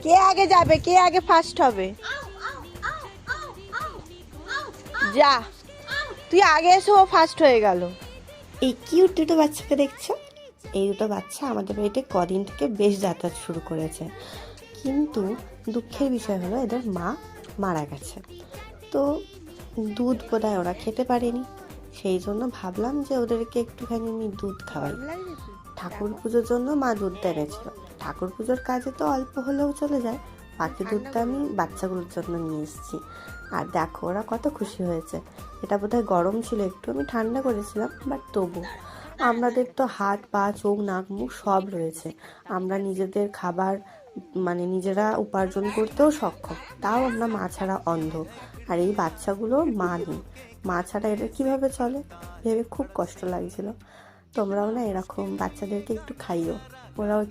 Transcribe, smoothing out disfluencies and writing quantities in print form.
কে আগে যাবে, কে আগে ফার্স্ট হবে? যা, তুই আগে এসে ও ফার্স্ট হয়ে গেল। এই কিউট দুটো বাচ্চাকে দেখছো? এই দুটো বাচ্চা আমাদের বাড়িতে কদিন থেকে বেশ যাতায়াত শুরু করেছে, কিন্তু দুঃখের বিষয় হলো এদের মা মারা গেছে। তো দুধ বোধহয় ওরা খেতে পারেনি, সেই জন্য ভাবলাম যে ওদেরকে একটুখানি আমি দুধ খাওয়াই। ঠাকুর পুজোর জন্য মা দুধটা এনেছিল। ঠাকুর পুজোর কাজে তো অল্প হলেও চলে যায়, বাকি দুধটা আমি বাচ্চাগুলোর জন্য নিয়ে এসেছি। আর দেখো ওরা কত খুশি হয়েছে। এটা বোধহয় গরম ছিল একটু, আমি ঠান্ডা করেছিলাম, বাট তবু আমাদের তো হাত পা চোখ নাক মুখ সব রয়েছে, আমরা নিজেদের খাবার মানে নিজেরা উপার্জন করতেও সক্ষম, তাও আমরা মা ছাড়া অন্ধ। আর এই বাচ্চাগুলো মা নেই, মা ছাড়া এরা কিভাবে চলে ভেবে খুব কষ্ট লাগছিল। তোমরাও না এরকম বাচ্চাদেরকে একটু খাইও, ওরাও